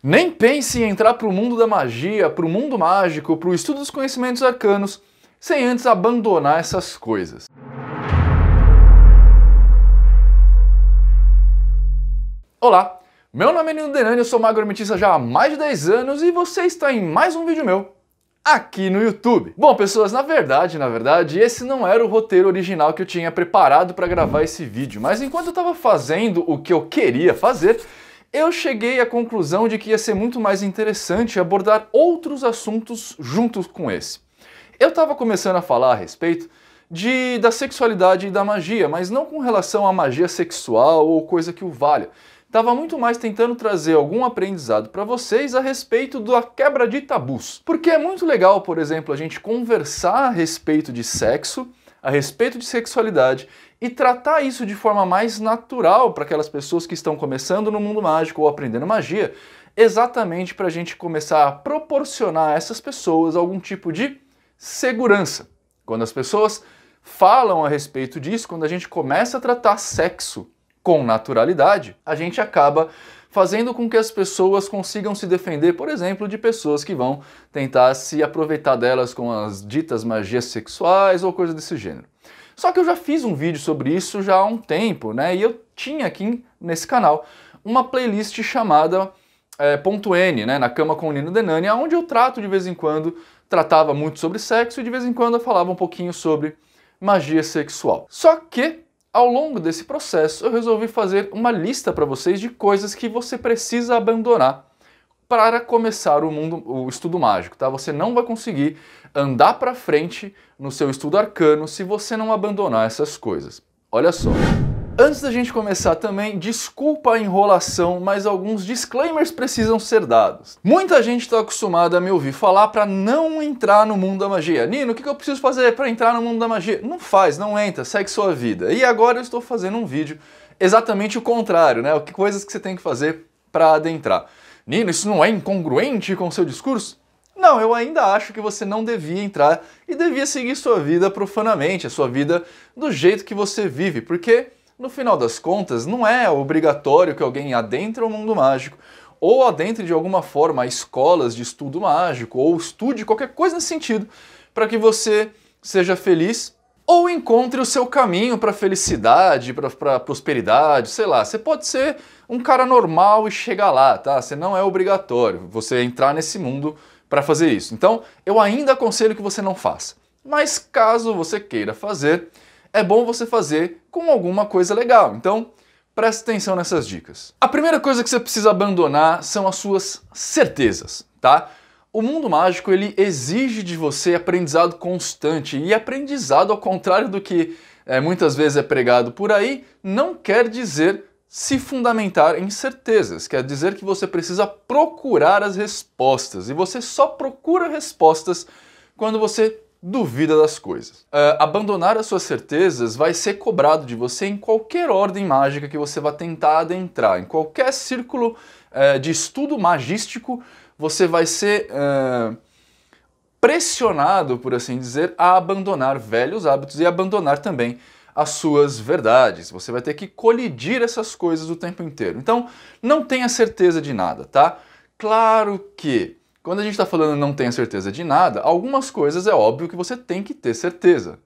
Nem pense em entrar para o mundo da magia, para o mundo mágico, para o estudo dos conhecimentos arcanos, sem antes abandonar essas coisas. Olá, meu nome é Nino Denani, eu sou mago hermetista já há mais de 10 anos e você está em mais um vídeo meu aqui no YouTube. Bom, pessoas, na verdade, esse não era o roteiro original que eu tinha preparado para gravar esse vídeo, mas enquanto eu estava fazendo o que eu queria fazer, eu cheguei à conclusão de que ia ser muito mais interessante abordar outros assuntos juntos com esse. Eu estava começando a falar a respeito da sexualidade e da magia, mas não com relação à magia sexual ou coisa que o valha. Estava muito mais tentando trazer algum aprendizado para vocês a respeito da quebra de tabus. Porque é muito legal, por exemplo, a gente conversar a respeito de sexo, a respeito de sexualidade e tratar isso de forma mais natural para aquelas pessoas que estão começando no mundo mágico ou aprendendo magia, exatamente para a gente começar a proporcionar a essas pessoas algum tipo de segurança. Quando as pessoas falam a respeito disso, quando a gente começa a tratar sexo com naturalidade, a gente acaba fazendo com que as pessoas consigam se defender, por exemplo, de pessoas que vão tentar se aproveitar delas com as ditas magias sexuais ou coisa desse gênero. Só que eu já fiz um vídeo sobre isso já há um tempo, né? E eu tinha aqui nesse canal uma playlist chamada Ponto N, né? Na Cama com o Nino Denani, onde eu trato de vez em quando, tratava muito sobre sexo e de vez em quando eu falava um pouquinho sobre magia sexual. Só que ao longo desse processo, eu resolvi fazer uma lista para vocês de coisas que você precisa abandonar para começar o estudo mágico, tá? Você não vai conseguir andar para frente no seu estudo arcano se você não abandonar essas coisas. Olha só. Antes da gente começar também, desculpa a enrolação, mas alguns disclaimers precisam ser dados. Muita gente está acostumada a me ouvir falar para não entrar no mundo da magia. Nino, o que eu preciso fazer para entrar no mundo da magia? Não faz, não entra, segue sua vida. E agora eu estou fazendo um vídeo exatamente o contrário, né? Que coisas que você tem que fazer para adentrar. Nino, isso não é incongruente com o seu discurso? Não, eu ainda acho que você não devia entrar e devia seguir sua vida profanamente, a sua vida do jeito que você vive, porque no final das contas, não é obrigatório que alguém adentre o mundo mágico ou adentre de alguma forma escolas de estudo mágico ou estude qualquer coisa nesse sentido para que você seja feliz ou encontre o seu caminho para felicidade, para prosperidade, sei lá. Você pode ser um cara normal e chegar lá, tá? Você não é obrigatório você entrar nesse mundo para fazer isso. Então, eu ainda aconselho que você não faça. Mas caso você queira fazer, é bom você fazer com alguma coisa legal. Então, preste atenção nessas dicas. A primeira coisa que você precisa abandonar são as suas certezas, tá? O mundo mágico, ele exige de você aprendizado constante. E aprendizado, ao contrário do que muitas vezes é pregado por aí, não quer dizer se fundamentar em certezas. Quer dizer que você precisa procurar as respostas. E você só procura respostas quando você duvida das coisas. Abandonar as suas certezas vai ser cobrado de você em qualquer ordem mágica que você vá tentar adentrar. Em qualquer círculo de estudo magístico, você vai ser pressionado, por assim dizer, a abandonar velhos hábitos e abandonar também as suas verdades. Você vai ter que colidir essas coisas o tempo inteiro. Então, não tenha certeza de nada, tá? Claro que quando a gente está falando não tenha certeza de nada, algumas coisas é óbvio que você tem que ter certeza.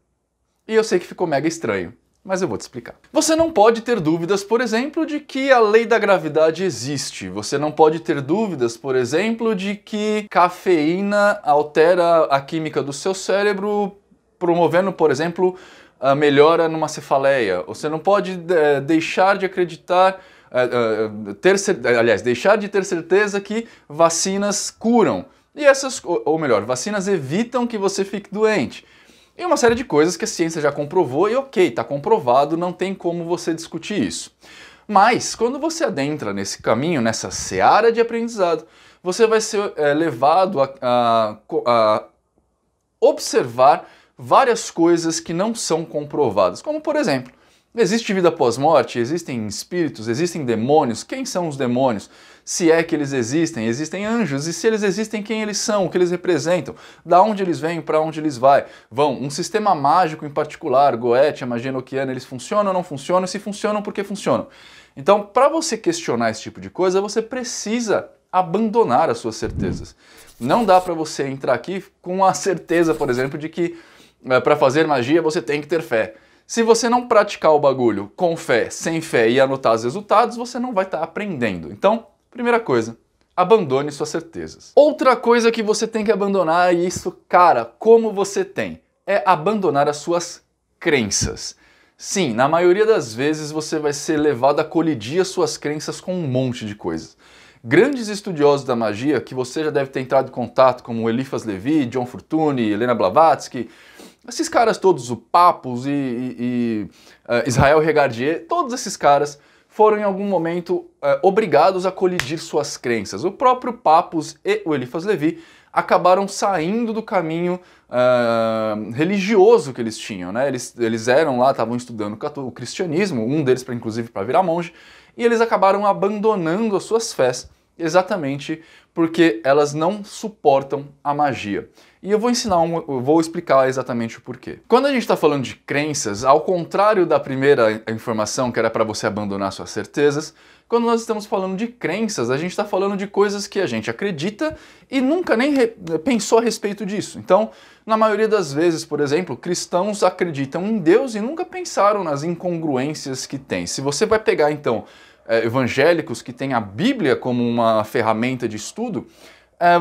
E eu sei que ficou mega estranho, mas eu vou te explicar. Você não pode ter dúvidas, por exemplo, de que a lei da gravidade existe. Você não pode ter dúvidas, por exemplo, de que cafeína altera a química do seu cérebro, promovendo, por exemplo, a melhora numa cefaleia. Você não pode deixar de acreditar, deixar de ter certeza que vacinas curam. E ou melhor, vacinas evitam que você fique doente. E uma série de coisas que a ciência já comprovou e ok, está comprovado, não tem como você discutir isso. Mas, quando você adentra nesse caminho, nessa seara de aprendizado, você vai ser levado a observar várias coisas que não são comprovadas, como por exemplo, existe vida pós-morte, existem espíritos, existem demônios, quem são os demônios? Se é que eles existem, existem anjos, e se eles existem, quem eles são, o que eles representam, da onde eles vêm, para onde eles vão, um sistema mágico em particular, Goethe, a magia enoquiana, eles funcionam ou não funcionam, se funcionam, por que funcionam? Então, para você questionar esse tipo de coisa, você precisa abandonar as suas certezas. Não dá para você entrar aqui com a certeza, por exemplo, de que para fazer magia você tem que ter fé. Se você não praticar o bagulho com fé, sem fé e anotar os resultados, você não vai estar aprendendo. Então, primeira coisa, abandone suas certezas. Outra coisa que você tem que abandonar, e isso, cara, como você tem, é abandonar as suas crenças. Sim, na maioria das vezes você vai ser levado a colidir as suas crenças com um monte de coisas. Grandes estudiosos da magia, que você já deve ter entrado em contato, como Eliphas Levi, John Fortune, Helena Blavatsky, esses caras todos, o Papus e Israel Regardie, todos esses caras foram em algum momento obrigados a colidir suas crenças. O próprio Papus e o Eliphas Levi acabaram saindo do caminho religioso que eles tinham, né? Eles eram lá, estavam estudando o cristianismo, um deles inclusive para virar monge, e eles acabaram abandonando as suas fés, exatamente porque elas não suportam a magia. E eu vou explicar exatamente o porquê. Quando a gente está falando de crenças, ao contrário da primeira informação, que era para você abandonar suas certezas, quando nós estamos falando de crenças, a gente está falando de coisas que a gente acredita e nunca nem pensou a respeito disso. Então, na maioria das vezes, por exemplo, cristãos acreditam em Deus e nunca pensaram nas incongruências que tem. Se você vai pegar, então, evangélicos que têm a Bíblia como uma ferramenta de estudo,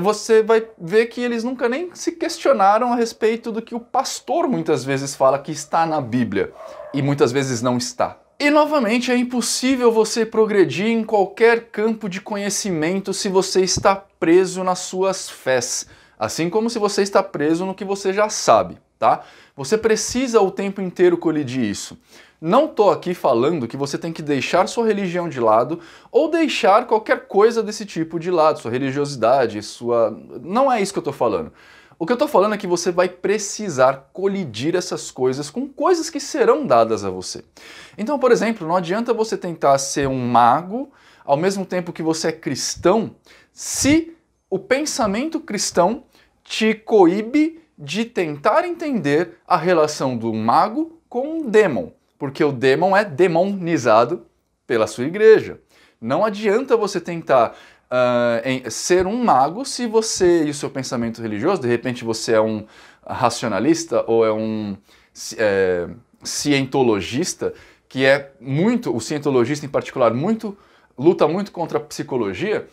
você vai ver que eles nunca nem se questionaram a respeito do que o pastor muitas vezes fala que está na Bíblia e muitas vezes não está. E novamente, é impossível você progredir em qualquer campo de conhecimento se você está preso nas suas fés, assim como se você está preso no que você já sabe, tá? Você precisa o tempo inteiro colidir isso. Não estou aqui falando que você tem que deixar sua religião de lado ou deixar qualquer coisa desse tipo de lado, sua religiosidade, Não é isso que eu estou falando. O que eu estou falando é que você vai precisar colidir essas coisas com coisas que serão dadas a você. Então, por exemplo, não adianta você tentar ser um mago ao mesmo tempo que você é cristão, se o pensamento cristão te coíbe de tentar entender a relação do mago com um demon. Porque o demon é demonizado pela sua igreja. Não adianta você tentar ser um mago se você e o seu pensamento religioso, de repente você é um racionalista ou é um cientologista, que é muito, o cientologista em particular, luta muito contra a psicologia,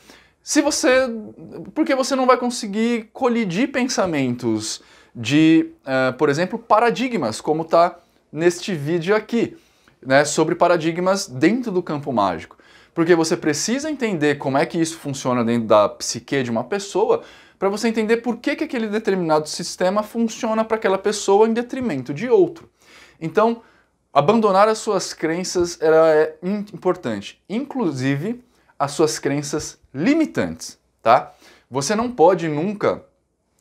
porque você não vai conseguir colidir pensamentos de, por exemplo, paradigmas, como está neste vídeo aqui, né, sobre paradigmas dentro do campo mágico. Porque você precisa entender como é que isso funciona dentro da psique de uma pessoa para você entender por que aquele determinado sistema funciona para aquela pessoa em detrimento de outro. Então, abandonar as suas crenças é importante, inclusive as suas crenças limitantes, tá? Você não pode nunca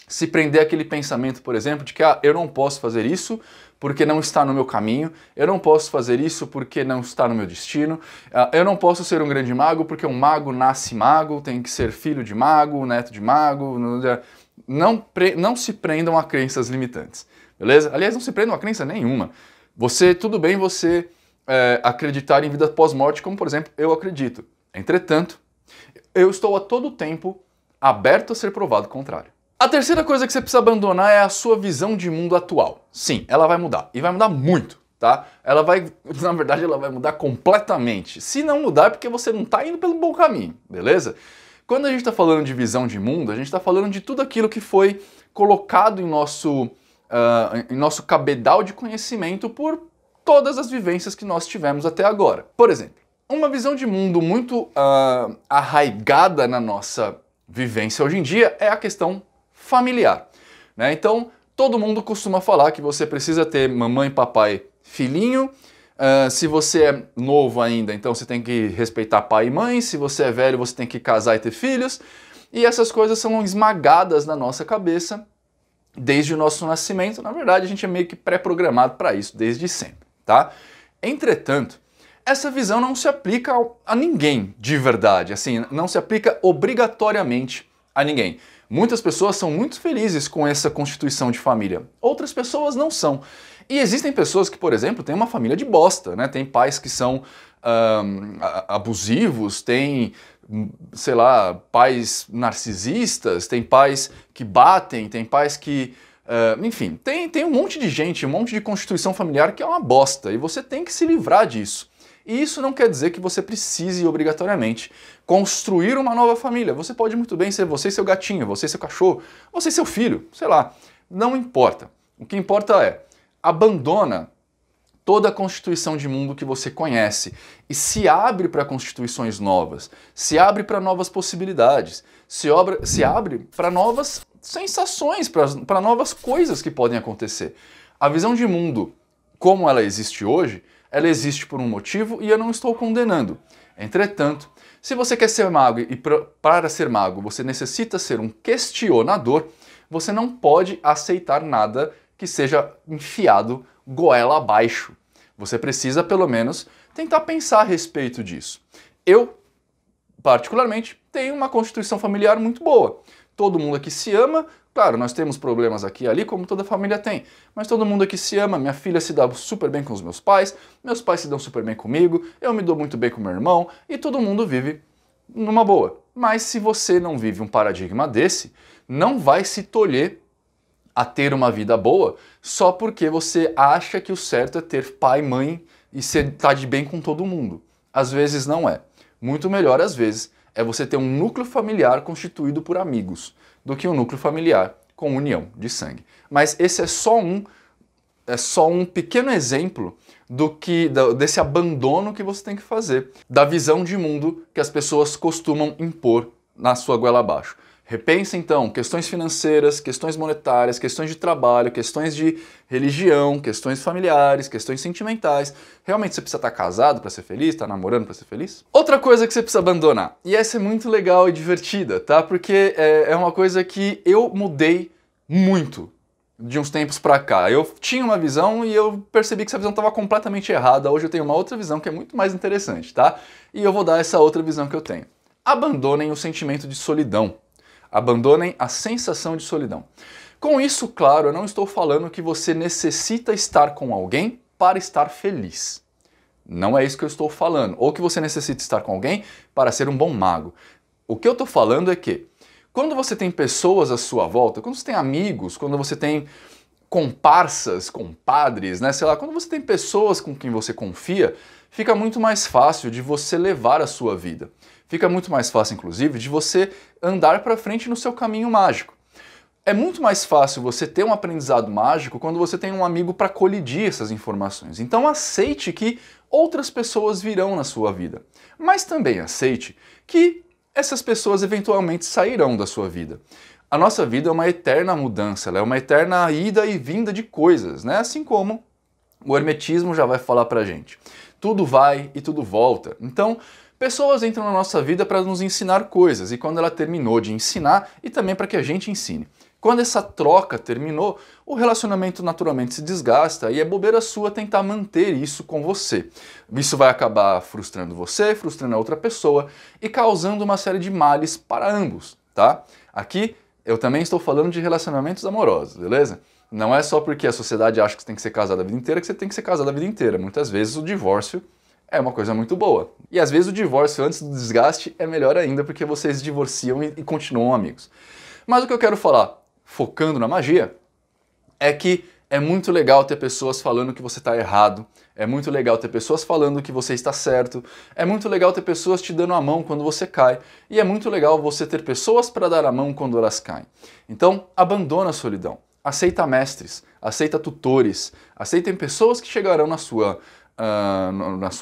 se prender àquele pensamento, por exemplo, de que eu não posso fazer isso porque não está no meu caminho, eu não posso fazer isso porque não está no meu destino, eu não posso ser um grande mago porque um mago nasce mago, tem que ser filho de mago, neto de mago. Não se prendam a crenças limitantes, beleza? Aliás, não se prendam a crença nenhuma. Tudo bem você acreditar em vida pós-morte, como por exemplo eu acredito. Entretanto, eu estou a todo tempo aberto a ser provado o contrário. A terceira coisa que você precisa abandonar é a sua visão de mundo atual. Sim, ela vai mudar. E vai mudar muito, tá? Na verdade, ela vai mudar completamente. Se não mudar, é porque você não está indo pelo bom caminho, beleza? Quando a gente está falando de visão de mundo, a gente está falando de tudo aquilo que foi colocado em nosso cabedal de conhecimento por todas as vivências que nós tivemos até agora. Por exemplo, uma visão de mundo muito arraigada na nossa vivência hoje em dia é a questão familiar, né? Então, todo mundo costuma falar que você precisa ter mamãe, papai, filhinho. Se você é novo ainda, então você tem que respeitar pai e mãe. Se você é velho, você tem que casar e ter filhos. E essas coisas são esmagadas na nossa cabeça desde o nosso nascimento. Na verdade, a gente é meio que pré-programado para isso, desde sempre, tá? Entretanto, essa visão não se aplica a ninguém de verdade, assim, não se aplica obrigatoriamente a ninguém. Muitas pessoas são muito felizes com essa constituição de família, outras pessoas não são. E existem pessoas que, por exemplo, têm uma família de bosta, né? Tem pais que são abusivos, tem sei lá, pais narcisistas, tem pais que batem, tem pais que... enfim, tem um monte de gente, um monte de constituição familiar que é uma bosta, e você tem que se livrar disso. E isso não quer dizer que você precise, obrigatoriamente, construir uma nova família. Você pode muito bem ser você e seu gatinho, você e seu cachorro, você e seu filho, sei lá. Não importa. O que importa é, abandona toda a constituição de mundo que você conhece e se abre para constituições novas, se abre para novas possibilidades, se abre para novas sensações, para novas coisas que podem acontecer. A visão de mundo como ela existe hoje, ela existe por um motivo e eu não estou condenando. Entretanto, se você quer ser mago e para ser mago você necessita ser um questionador, você não pode aceitar nada que seja enfiado goela abaixo. Você precisa, pelo menos, tentar pensar a respeito disso. Eu, particularmente, tenho uma constituição familiar muito boa. Todo mundo aqui se ama, claro, nós temos problemas aqui e ali, como toda família tem, mas todo mundo aqui se ama, minha filha se dá super bem com os meus pais se dão super bem comigo, eu me dou muito bem com meu irmão, e todo mundo vive numa boa. Mas se você não vive um paradigma desse, não vai se tolher a ter uma vida boa só porque você acha que o certo é ter pai, mãe e estar de bem com todo mundo. Às vezes não é. Muito melhor, às vezes, é você ter um núcleo familiar constituído por amigos do que um núcleo familiar com união de sangue. Mas esse é só um pequeno exemplo desse abandono que você tem que fazer, da visão de mundo que as pessoas costumam impor na sua goela abaixo. Repense então questões financeiras, questões monetárias, questões de trabalho, questões de religião, questões familiares, questões sentimentais. Realmente você precisa estar casado para ser feliz? Estar namorando para ser feliz? Outra coisa que você precisa abandonar, e essa é muito legal e divertida, tá? Porque é uma coisa que eu mudei muito de uns tempos pra cá. Eu tinha uma visão e eu percebi que essa visão estava completamente errada. Hoje eu tenho uma outra visão que é muito mais interessante, tá? E eu vou dar essa outra visão que eu tenho. Abandonem o sentimento de solidão. Abandonem a sensação de solidão. Com isso, claro, eu não estou falando que você necessita estar com alguém para estar feliz. Não é isso que eu estou falando. Ou que você necessita estar com alguém para ser um bom mago. O que eu estou falando é que quando você tem pessoas à sua volta, quando você tem amigos, quando você tem comparsas, compadres, né, sei lá, quando você tem pessoas com quem você confia, fica muito mais fácil de você levar a sua vida. Fica muito mais fácil, inclusive, de você andar para frente no seu caminho mágico. É muito mais fácil você ter um aprendizado mágico quando você tem um amigo para colidir essas informações. Então aceite que outras pessoas virão na sua vida. Mas também aceite que essas pessoas eventualmente sairão da sua vida. A nossa vida é uma eterna mudança, ela é uma eterna ida e vinda de coisas, né? Assim como o hermetismo já vai falar pra gente. Tudo vai e tudo volta. Então, pessoas entram na nossa vida para nos ensinar coisas, e quando ela terminou de ensinar, e também para que a gente ensine. Quando essa troca terminou, o relacionamento naturalmente se desgasta e é bobeira sua tentar manter isso com você. Isso vai acabar frustrando você, frustrando a outra pessoa e causando uma série de males para ambos, tá? Aqui eu também estou falando de relacionamentos amorosos, beleza? Não é só porque a sociedade acha que você tem que ser casado a vida inteira que você tem que ser casado a vida inteira. Muitas vezes o divórcio é uma coisa muito boa. E às vezes o divórcio antes do desgaste é melhor ainda porque vocês divorciam e continuam amigos. Mas o que eu quero falar, focando na magia, é que é muito legal ter pessoas falando que você está errado, é muito legal ter pessoas falando que você está certo, é muito legal ter pessoas te dando a mão quando você cai, e é muito legal você ter pessoas para dar a mão quando elas caem. Então, abandona a solidão, aceita mestres, aceita tutores, aceitem pessoas que chegarão na sua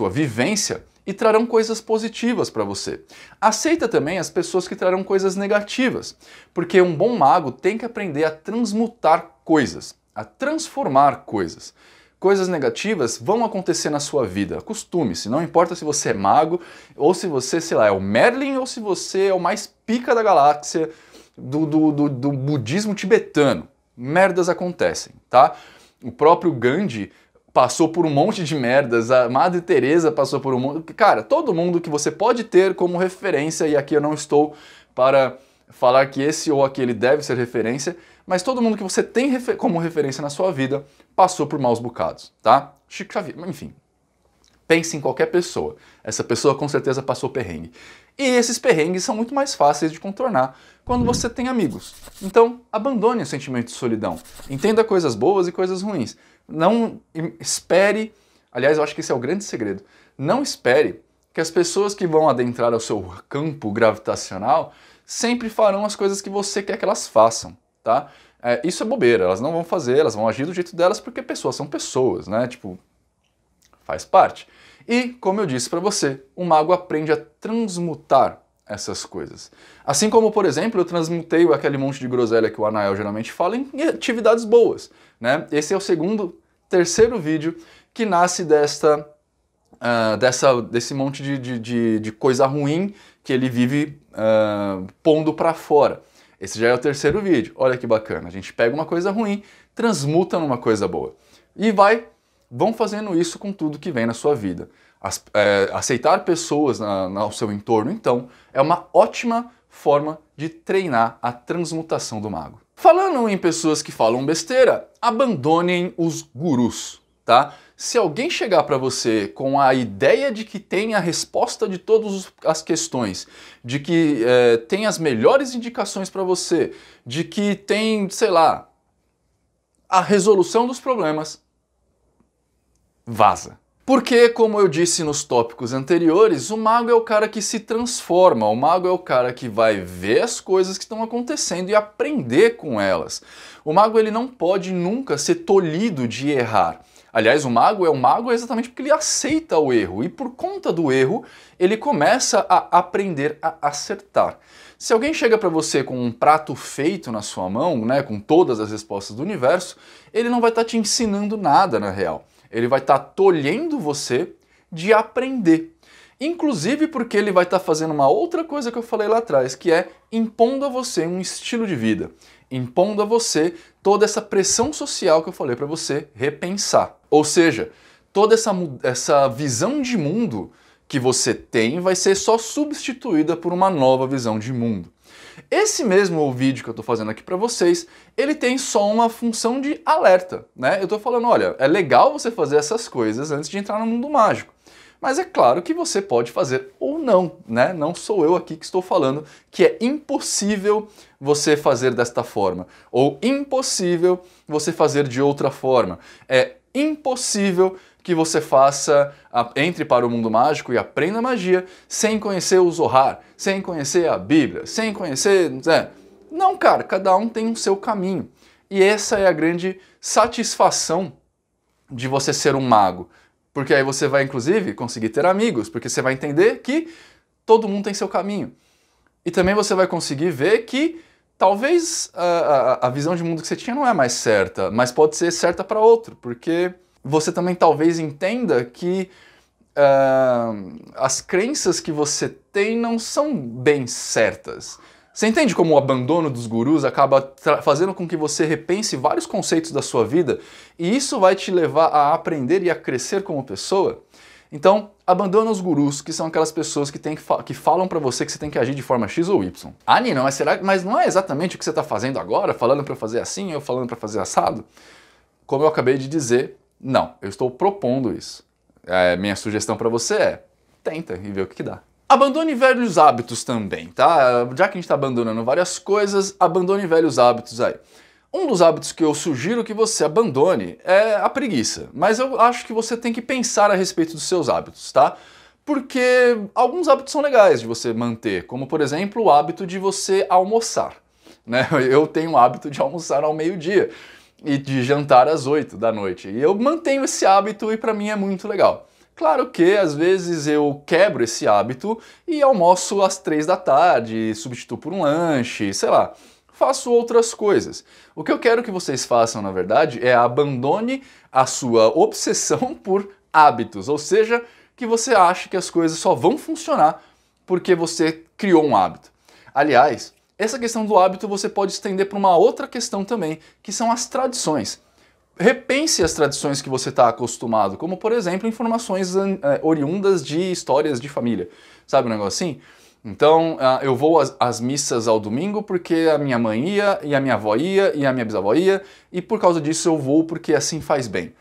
vivência e trarão coisas positivas para você. Aceita também as pessoas que trarão coisas negativas, porque um bom mago tem que aprender a transmutar coisas, a transformar coisas. Coisas negativas vão acontecer na sua vida, acostume-se, não importa se você é mago, ou se você, sei lá, é o Merlin, ou se você é o mais pica da galáxia do budismo tibetano. Merdas acontecem, tá? O próprio Gandhi passou por um monte de merdas, a Madre Teresa passou por um monte... Cara, todo mundo que você pode ter como referência, e aqui eu não estou para falar que esse ou aquele deve ser referência, mas todo mundo que você tem como referência na sua vida passou por maus bocados, tá? Chico Xavier, enfim. Pense em qualquer pessoa. Essa pessoa com certeza passou perrengue. E esses perrengues são muito mais fáceis de contornar quando você tem amigos. Então, abandone o sentimento de solidão. Entenda coisas boas e coisas ruins. Não espere, aliás, eu acho que esse é o grande segredo, não espere que as pessoas que vão adentrar ao seu campo gravitacional sempre farão as coisas que você quer que elas façam, tá? Isso é bobeira, elas não vão fazer, elas vão agir do jeito delas porque pessoas são pessoas, né? Tipo, faz parte. E, como eu disse pra você, o mago aprende a transmutar essas coisas. Assim como, por exemplo, eu transmutei aquele monte de groselha que o Anael geralmente fala em atividades boas, né? Esse é o terceiro vídeo que nasce desse monte de coisa ruim que ele vive pondo pra fora. Esse já é o terceiro vídeo. Olha que bacana. A gente pega uma coisa ruim, transmuta numa coisa boa. E vão fazendo isso com tudo que vem na sua vida. Aceitar pessoas ao seu entorno, então, é uma ótima forma de treinar a transmutação do mago. Falando em pessoas que falam besteira, abandonem os gurus, tá? Se alguém chegar para você com a ideia de que tem a resposta de todas as questões, de que tem as melhores indicações para você, de que tem, sei lá, a resolução dos problemas, vaza. Porque, como eu disse nos tópicos anteriores, o mago é o cara que se transforma, o mago é o cara que vai ver as coisas que estão acontecendo e aprender com elas. O mago ele não pode nunca ser tolhido de errar. Aliás, o mago é um mago exatamente porque ele aceita o erro e por conta do erro ele começa a aprender a acertar. Se alguém chega para você com um prato feito na sua mão, né, com todas as respostas do universo, ele não vai estar te ensinando nada na real. Ele vai estar tolhendo você de aprender. Inclusive porque ele vai estar fazendo uma outra coisa que eu falei lá atrás, que é impondo a você um estilo de vida. Impondo a você toda essa pressão social que eu falei para você repensar. Ou seja, toda essa visão de mundo que você tem vai ser só substituída por uma nova visão de mundo. Esse mesmo vídeo que eu estou fazendo aqui para vocês, ele tem só uma função de alerta, né? Eu estou falando, olha, é legal você fazer essas coisas antes de entrar no mundo mágico. Mas é claro que você pode fazer ou não, né? Não sou eu aqui que estou falando que é impossível você fazer desta forma, ou impossível você fazer de outra forma. É impossível que você entre para o mundo mágico e aprenda magia sem conhecer o Zohar, sem conhecer a Bíblia, sem conhecer... Não, cara, cada um tem o seu caminho. E essa é a grande satisfação de você ser um mago. Porque aí você vai, inclusive, conseguir ter amigos, porque você vai entender que todo mundo tem seu caminho. E também você vai conseguir ver que talvez a visão de mundo que você tinha não é mais certa, mas pode ser certa para outro, porque você também talvez entenda que as crenças que você tem não são bem certas. Você entende como o abandono dos gurus acaba fazendo com que você repense vários conceitos da sua vida e isso vai te levar a aprender e a crescer como pessoa? Então, abandona os gurus, que são aquelas pessoas que falam pra você que você tem que agir de forma X ou Y. Ah, Nina, mas não é exatamente o que você tá fazendo agora? Falando pra fazer assim, ou falando pra fazer assado? Como eu acabei de dizer, não. Eu estou propondo isso. Minha sugestão pra você é, tenta e vê o que dá. Abandone velhos hábitos também, tá? Já que a gente tá abandonando várias coisas, abandone velhos hábitos aí. Um dos hábitos que eu sugiro que você abandone é a preguiça, mas eu acho que você tem que pensar a respeito dos seus hábitos, tá? Porque alguns hábitos são legais de você manter, como por exemplo o hábito de você almoçar, né? Eu tenho o hábito de almoçar ao meio-dia e de jantar às 8 da noite, e eu mantenho esse hábito e pra mim é muito legal. Claro que às vezes eu quebro esse hábito e almoço às 3 da tarde, substituo por um lanche, sei lá. Faço outras coisas. O que eu quero que vocês façam, na verdade, é abandone a sua obsessão por hábitos, ou seja, que você ache que as coisas só vão funcionar porque você criou um hábito. Aliás, essa questão do hábito você pode estender para uma outra questão também, que são as tradições. Repense as tradições que você está acostumado, como por exemplo informações oriundas de histórias de família. Sabe um negócio assim? Então, eu vou às missas ao domingo porque a minha mãe ia, e a minha avó ia, e a minha bisavó ia, e por causa disso eu vou porque assim faz bem.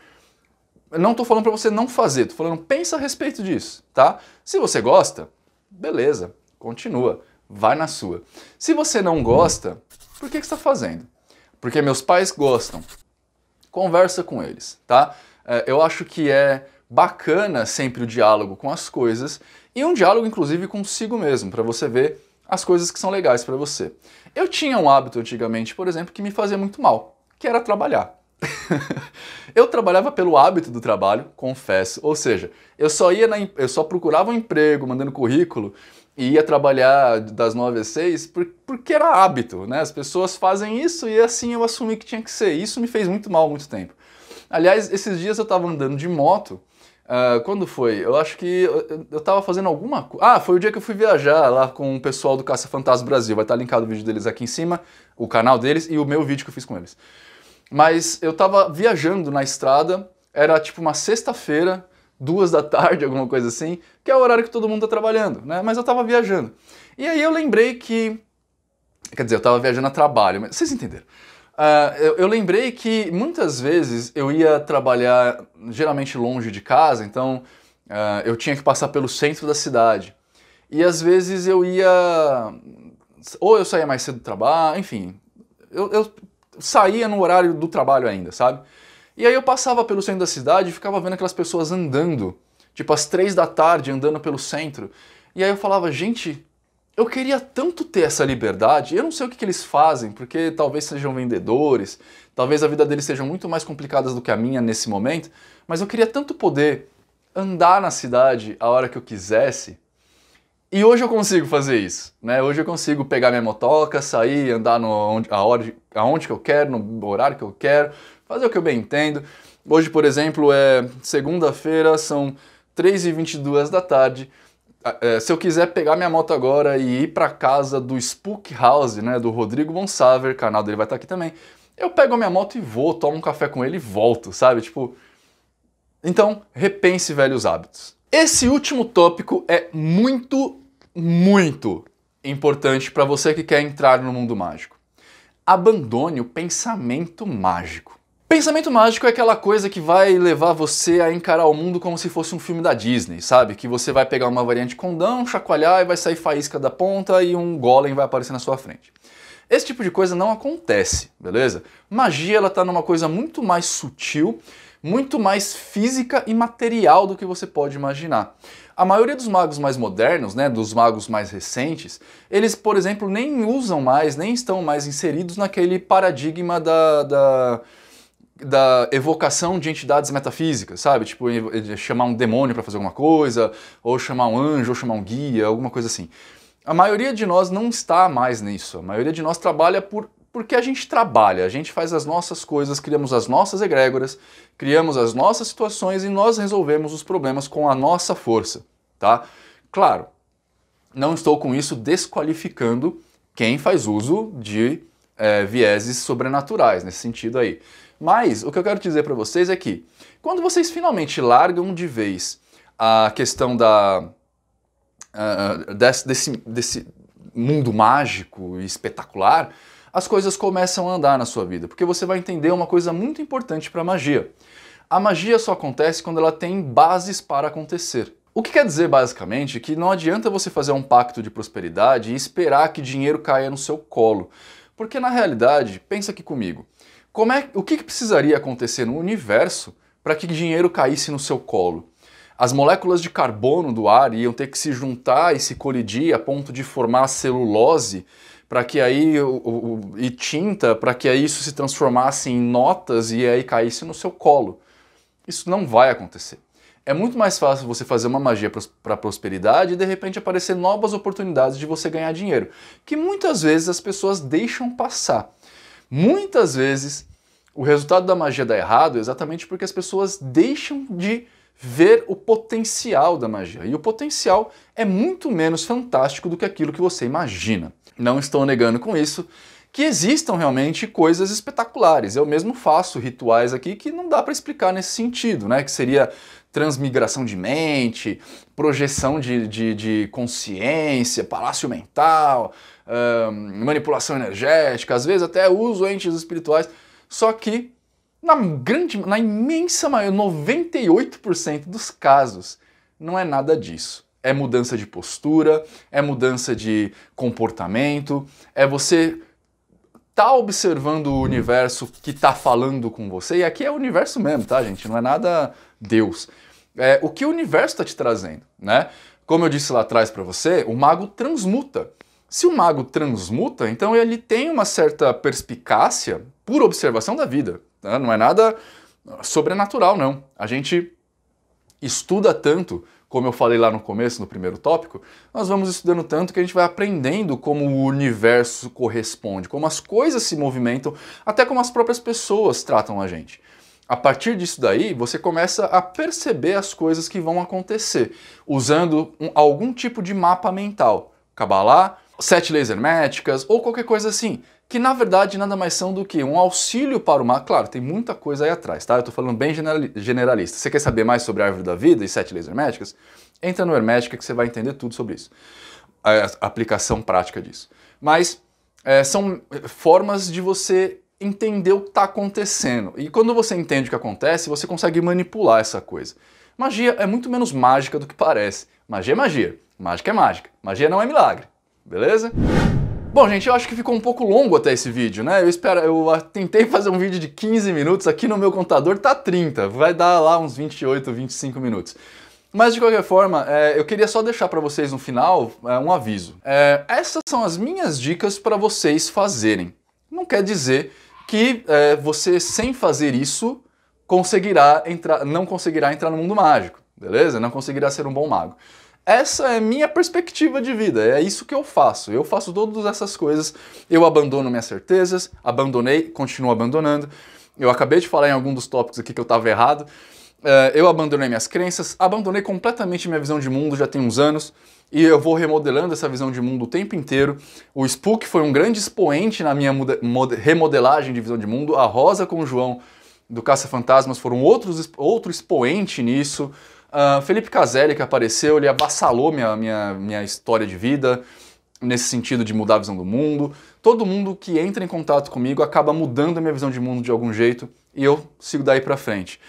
Eu não tô falando para você não fazer, tô falando pensa a respeito disso, tá? Se você gosta, beleza, continua, vai na sua. Se você não gosta, por que você está fazendo? Porque meus pais gostam. Conversa com eles, tá? Eu acho que é bacana sempre o diálogo com as coisas e um diálogo inclusive consigo mesmo, para você ver as coisas que são legais para você. Eu tinha um hábito antigamente, por exemplo, que me fazia muito mal, que era trabalhar. Eu trabalhava pelo hábito do trabalho, confesso, ou seja, eu só procurava um emprego, mandando currículo e ia trabalhar das 9 às 6 porque era hábito, né? As pessoas fazem isso e assim eu assumi que tinha que ser. Isso me fez muito mal há muito tempo. Aliás, esses dias eu estava andando de moto. Quando foi? Eu acho que eu tava fazendo alguma coisa. Ah, foi o dia que eu fui viajar lá com o pessoal do Caça Fantasma Brasil. Vai estar linkado o vídeo deles aqui em cima, o canal deles e o meu vídeo que eu fiz com eles. Mas eu tava viajando na estrada, era tipo uma sexta-feira, 2 da tarde, alguma coisa assim, que é o horário que todo mundo tá trabalhando, né? Mas eu tava viajando. E aí eu lembrei que... Quer dizer, eu tava viajando a trabalho, mas vocês entenderam. Eu lembrei que muitas vezes eu ia trabalhar geralmente longe de casa, então eu tinha que passar pelo centro da cidade. E às vezes eu ia... Ou eu saía mais cedo do trabalho, enfim. Eu saía no horário do trabalho ainda, sabe? E aí eu passava pelo centro da cidade e ficava vendo aquelas pessoas andando, tipo às 3 da tarde, andando pelo centro. E aí eu falava, gente... Eu queria tanto ter essa liberdade, eu não sei o que eles fazem, porque talvez sejam vendedores, talvez a vida deles seja muito mais complicada do que a minha nesse momento, mas eu queria tanto poder andar na cidade a hora que eu quisesse, e hoje eu consigo fazer isso, né? Hoje eu consigo pegar minha motoca, sair, andar aonde que eu quero, no horário que eu quero, fazer o que eu bem entendo. Hoje, por exemplo, é segunda-feira, são 3h22 da tarde, se eu quiser pegar minha moto agora e ir para casa do Spook House, né, do Rodrigo Bonsaver, o canal dele vai estar aqui também, eu pego a minha moto e vou, tomo um café com ele e volto, sabe? Tipo, então, repense velhos hábitos. Esse último tópico é muito, muito importante para você que quer entrar no mundo mágico. Abandone o pensamento mágico. Pensamento mágico é aquela coisa que vai levar você a encarar o mundo como se fosse um filme da Disney, sabe? Que você vai pegar uma variante condão, chacoalhar e vai sair faísca da ponta e um golem vai aparecer na sua frente. Esse tipo de coisa não acontece, beleza? Magia, ela tá numa coisa muito mais sutil, muito mais física e material do que você pode imaginar. A maioria dos magos mais modernos, né, dos magos mais recentes, eles, por exemplo, nem usam mais, nem estão mais inseridos naquele paradigma da evocação de entidades metafísicas, sabe? Tipo, chamar um demônio para fazer alguma coisa, ou chamar um anjo, ou chamar um guia, alguma coisa assim. A maioria de nós não está mais nisso. A maioria de nós trabalha porque a gente trabalha, a gente faz as nossas coisas, criamos as nossas egrégoras, criamos as nossas situações e nós resolvemos os problemas com a nossa força, tá? Claro, não estou com isso desqualificando quem faz uso de vieses sobrenaturais, nesse sentido aí. Mas o que eu quero dizer para vocês é que quando vocês finalmente largam de vez a questão desse mundo mágico e espetacular, as coisas começam a andar na sua vida, porque você vai entender uma coisa muito importante para a magia. A magia só acontece quando ela tem bases para acontecer. O que quer dizer basicamente que não adianta você fazer um pacto de prosperidade e esperar que dinheiro caia no seu colo, porque na realidade, pensa aqui comigo, o que precisaria acontecer no universo para que dinheiro caísse no seu colo? As moléculas de carbono do ar iam ter que se juntar e se colidir a ponto de formar celulose para que aí e tinta para que aí isso se transformasse em notas e aí caísse no seu colo. Isso não vai acontecer. É muito mais fácil você fazer uma magia para prosperidade e de repente aparecer novas oportunidades de você ganhar dinheiro, que muitas vezes as pessoas deixam passar. Muitas vezes o resultado da magia dá errado exatamente porque as pessoas deixam de ver o potencial da magia. E o potencial é muito menos fantástico do que aquilo que você imagina. Não estou negando com isso que existam realmente coisas espetaculares. Eu mesmo faço rituais aqui que não dá para explicar nesse sentido, né? Que seria transmigração de mente, projeção de consciência, palácio mental, manipulação energética, às vezes até uso entes espirituais, só que na imensa maioria, 98% dos casos, não é nada disso, É mudança de postura, é mudança de comportamento, é você tá observando o universo que tá falando com você, e aqui é o universo mesmo, tá, gente? Não é nada Deus. É o que o universo está te trazendo, né? Como eu disse lá atrás para você, o mago transmuta. Se o mago transmuta, então ele tem uma certa perspicácia por observação da vida, né? Não é nada sobrenatural, não. A gente estuda tanto, como eu falei lá no começo, no primeiro tópico, nós vamos estudando tanto que a gente vai aprendendo como o universo corresponde, como as coisas se movimentam, até como as próprias pessoas tratam a gente. A partir disso daí, você começa a perceber as coisas que vão acontecer, usando algum tipo de mapa mental. Cabalá, 7 leis herméticas ou qualquer coisa assim, que na verdade nada mais são do que um auxílio para o mago. Claro, tem muita coisa aí atrás, tá? Eu tô falando bem generalista. Você quer saber mais sobre a Árvore da Vida e 7 leis herméticas? Entra no Hermética que você vai entender tudo sobre isso. A aplicação prática disso. Mas são formas de você entender o que está acontecendo. E quando você entende o que acontece, você consegue manipular essa coisa. Magia é muito menos mágica do que parece. Magia é magia. Mágica é mágica. Magia não é milagre. Beleza? Bom, gente, eu acho que ficou um pouco longo até esse vídeo, né? Eu tentei fazer um vídeo de 15 minutos, aqui no meu computador tá 30, vai dar lá uns 28, 25 minutos. Mas de qualquer forma, eu queria só deixar para vocês no final um aviso. Essas são as minhas dicas para vocês fazerem. Não quer dizer que você, sem fazer isso, não conseguirá entrar no mundo mágico, beleza? Não conseguirá ser um bom mago. Essa é minha perspectiva de vida, é isso que eu faço todas essas coisas, eu abandono minhas certezas, abandonei, continuo abandonando, eu acabei de falar em algum dos tópicos aqui que eu estava errado, eu abandonei minhas crenças, abandonei completamente minha visão de mundo já tem uns anos, e eu vou remodelando essa visão de mundo o tempo inteiro. O Spook foi um grande expoente na minha remodelagem de visão de mundo, a Rosa com o João do Caça-Fantasmas foram outro expoente nisso. Felipe Caselli, que apareceu, ele avassalou minha história de vida, nesse sentido de mudar a visão do mundo. Todo mundo que entra em contato comigo acaba mudando a minha visão de mundo de algum jeito, e eu sigo daí pra frente.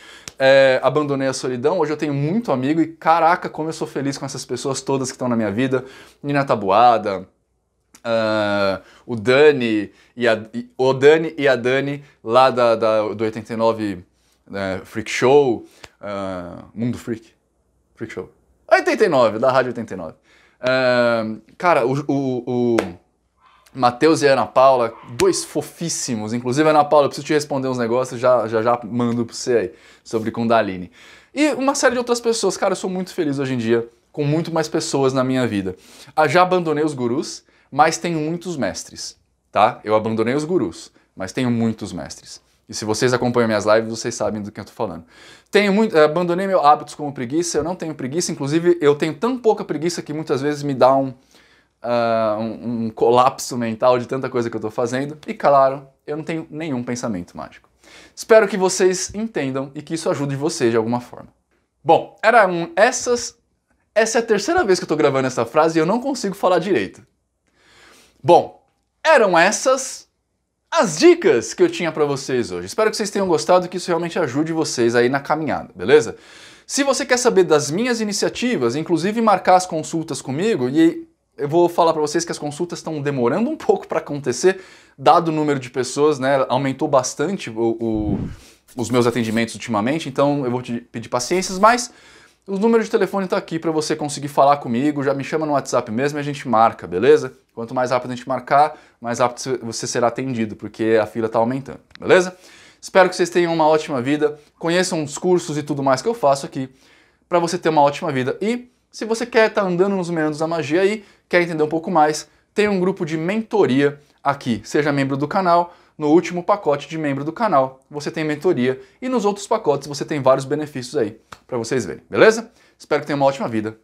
Abandonei a solidão, hoje eu tenho muito amigo, e caraca, como eu sou feliz com essas pessoas todas que estão na minha vida. Nina Tabuada, o Dani e a Dani, lá do 89 Freak Show, Mundo Freak Show, 89, da Rádio 89. Cara, o Matheus e a Ana Paula, dois fofíssimos. Inclusive, Ana Paula, eu preciso te responder uns negócios, já mando pra você aí, sobre Kundalini. E uma série de outras pessoas. Cara, eu sou muito feliz hoje em dia, com muito mais pessoas na minha vida. Já abandonei os gurus, mas tenho muitos mestres, tá? Eu abandonei os gurus, mas tenho muitos mestres. E se vocês acompanham minhas lives, vocês sabem do que eu tô falando. Abandonei meus hábitos como preguiça, eu não tenho preguiça, inclusive eu tenho tão pouca preguiça que muitas vezes me dá um colapso mental de tanta coisa que eu tô fazendo. E claro, eu não tenho nenhum pensamento mágico. Espero que vocês entendam e que isso ajude vocês de alguma forma. Bom, essa é a terceira vez que eu tô gravando essa frase e eu não consigo falar direito. Bom, eram essas as dicas que eu tinha pra vocês hoje. Espero que vocês tenham gostado e que isso realmente ajude vocês aí na caminhada, beleza? Se você quer saber das minhas iniciativas, inclusive marcar as consultas comigo, e eu vou falar pra vocês que as consultas estão demorando um pouco pra acontecer, dado o número de pessoas, né? Aumentou bastante os meus atendimentos ultimamente, então eu vou te pedir paciências, mas o número de telefone tá aqui pra você conseguir falar comigo, já me chama no WhatsApp mesmo e a gente marca, beleza? Quanto mais rápido a gente marcar, mais rápido você será atendido, porque a fila tá aumentando, beleza? Espero que vocês tenham uma ótima vida, conheçam os cursos e tudo mais que eu faço aqui, pra você ter uma ótima vida. E se você quer estar andando nos meandros da magia aí, quer entender um pouco mais, tem um grupo de mentoria aqui. Seja membro do canal, no último pacote de membro do canal você tem mentoria e nos outros pacotes você tem vários benefícios aí pra vocês verem, beleza? Espero que tenham uma ótima vida